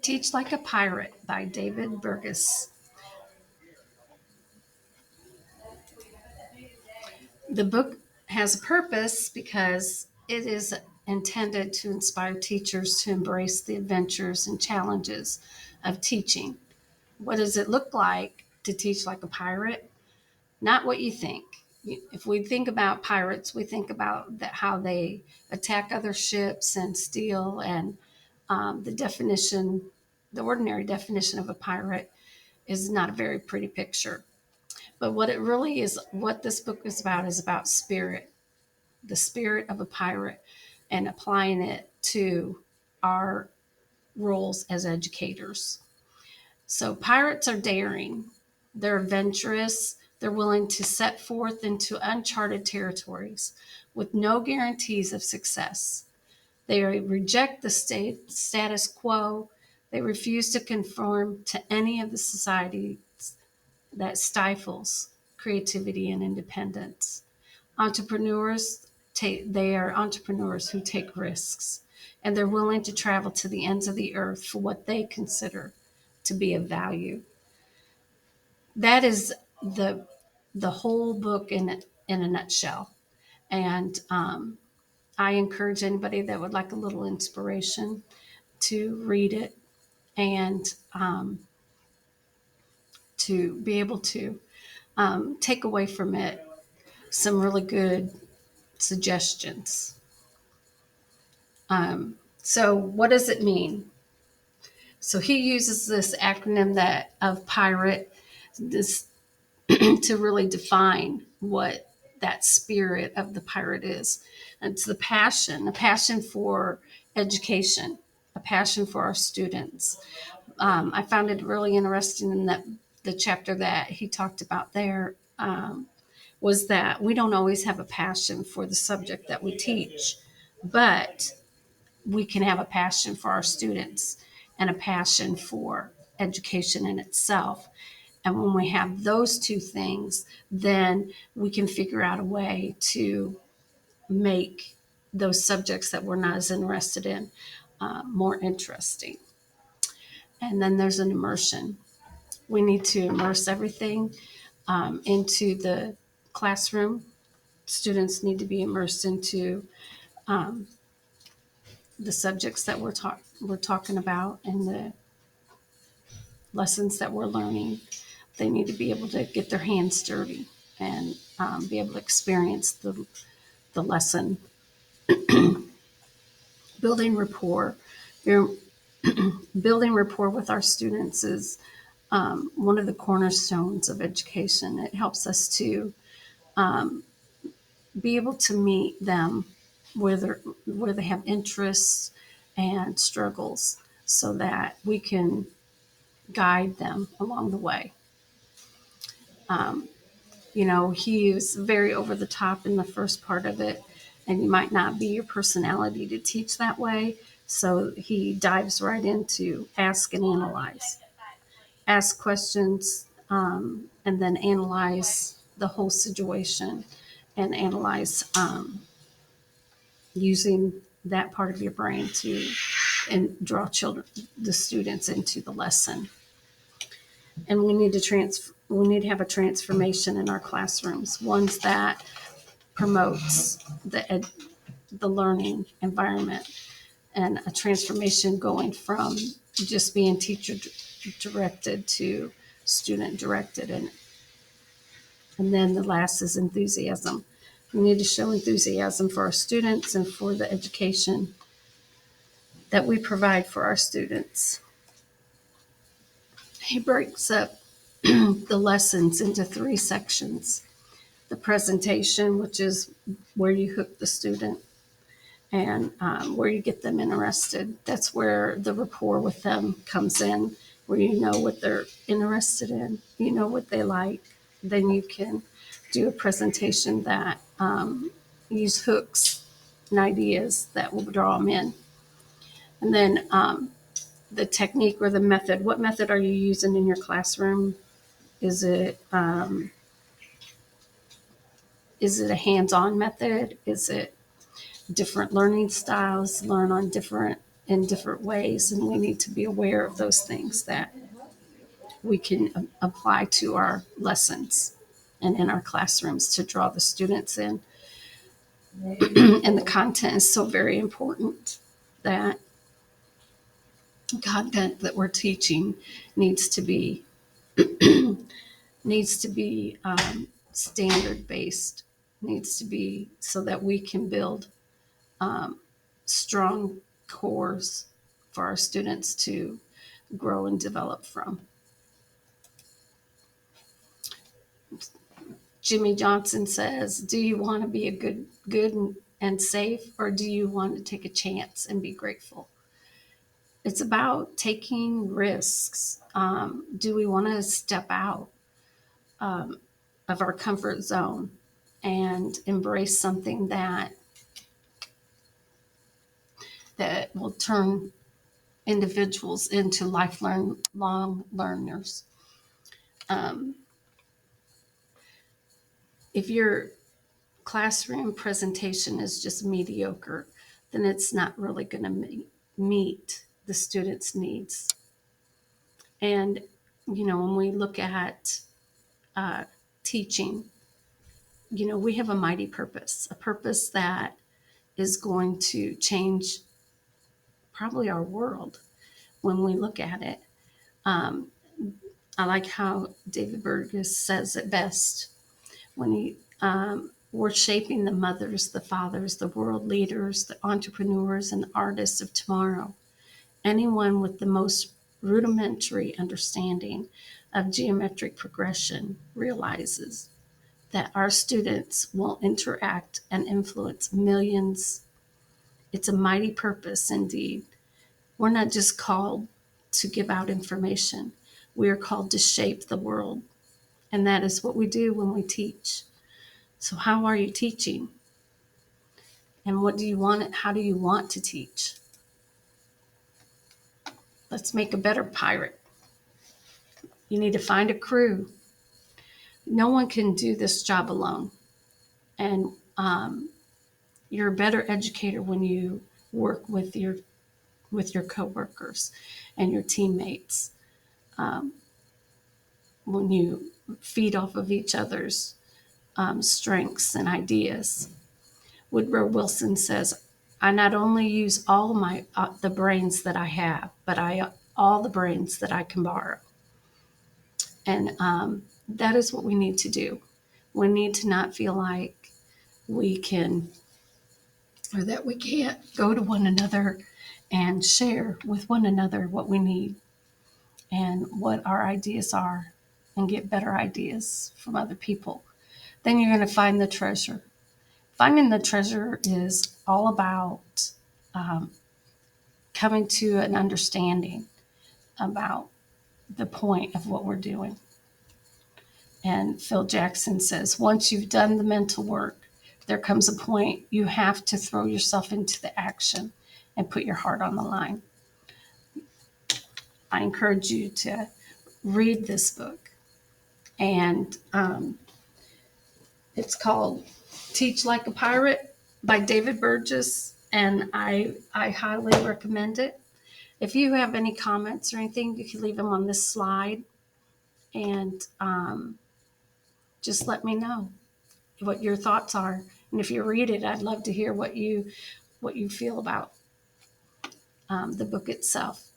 Teach Like a Pirate by David Burgess. The book has a purpose because it is intended to inspire teachers to embrace the adventures and challenges of teaching. What does it look like to teach like a pirate? Not what you think. If we think about pirates, we think about how they attack other ships and steal, and the definition, the ordinary definition of a pirate, is not a very pretty picture. But what it really is, what this book is about spirit, the spirit of a pirate, and applying it to our roles as educators. So, pirates are daring, they're adventurous, they're willing to set forth into uncharted territories with no guarantees of success. They reject the status quo. They refuse to conform to any of the society that stifles creativity and independence. Entrepreneurs they are entrepreneurs who take risks, and they're willing to travel to the ends of the earth for what they consider to be of value. That is the whole book in a nutshell. And I encourage anybody that would like a little inspiration to read it and to be able to take away from it some really good suggestions. So, what does it mean? So, he uses this acronym that of pirate this to really define what that spirit of the pirate is. And it's a passion for education, a passion for our students. I found it really interesting in that the chapter that he talked about there was that we don't always have a passion for the subject that we teach, but we can have a passion for our students and a passion for education in itself. And when we have those two things, then we can figure out a way to make those subjects that we're not as interested in more interesting. And then there's an immersion. We need to immerse everything into the classroom. Students need to be immersed into the subjects that we're talking about and the lessons that we're learning. They need to be able to get their hands dirty and be able to experience the lesson. Building rapport. Building rapport with our students is one of the cornerstones of education. It helps us to be able to meet them where they have interests and struggles so that we can guide them along the way. He is very over the top in the first part of it, and you might not be your personality to teach that way. So he dives right into ask and analyze. Ask questions and then analyze the whole situation and analyze using that part of your brain to and draw the students into the lesson. And we need to have a transformation in our classrooms, ones that promotes the learning environment, and a transformation going from just being teacher directed to student directed. And then the last is enthusiasm. We need to show enthusiasm for our students and for the education that we provide for our students. He breaks up the lessons into three sections: the presentation, which is where you hook the student and where you get them interested. That's where the rapport with them comes in, where you know what they're interested in, you know what they like. Then you can do a presentation that use hooks and ideas that will draw them in. And then the technique or the method. What method are you using in your classroom? Is it a hands-on method? Is it different learning styles? Learn on different in different ways, and we need to be aware of those things that we can apply to our lessons and in our classrooms to draw the students in. And the content is so very important, that content that we're teaching needs to be standard based, needs to be so that we can build strong cores for our students to grow and develop from. Jimmy Johnson says, do you want to be a good and safe, or do you want to take a chance and be grateful? It's about taking risks. Do we want to step out of our comfort zone and embrace something that will turn individuals into lifelong learners? If your classroom presentation is just mediocre, then it's not really going to meet the students' needs. And, when we look at teaching, we have a mighty purpose, a purpose that is going to change probably our world when we look at it. I like how David Burgess says it best when we're shaping the mothers, the fathers, the world leaders, the entrepreneurs, and the artists of tomorrow. Anyone with the most rudimentary understanding of geometric progression realizes that our students will interact and influence millions. It's a mighty purpose indeed. We're not just called to give out information. We are called to shape the world. And that is what we do when we teach. So how are you teaching? And what do you want? How do you want to teach? Let's make a better pirate. You need to find a crew. No one can do this job alone. And you're a better educator when you work with your coworkers and your teammates. When you feed off of each other's strengths and ideas. Woodrow Wilson says, I not only use all the brains that I have, but all the brains that I can borrow. And that is what we need to do. We need to not feel like we can, or that we can't go to one another and share with one another what we need and what our ideas are, and get better ideas from other people. Then you're going to find the treasure. Finding the treasure is all about coming to an understanding about the point of what we're doing. And Phil Jackson says, once you've done the mental work, there comes a point you have to throw yourself into the action and put your heart on the line. I encourage you to read this book. And it's called Teach Like a Pirate by David Burgess. And I highly recommend it. If you have any comments or anything, you can leave them on this slide. And just let me know what your thoughts are. And if you read it, I'd love to hear what you feel about the book itself.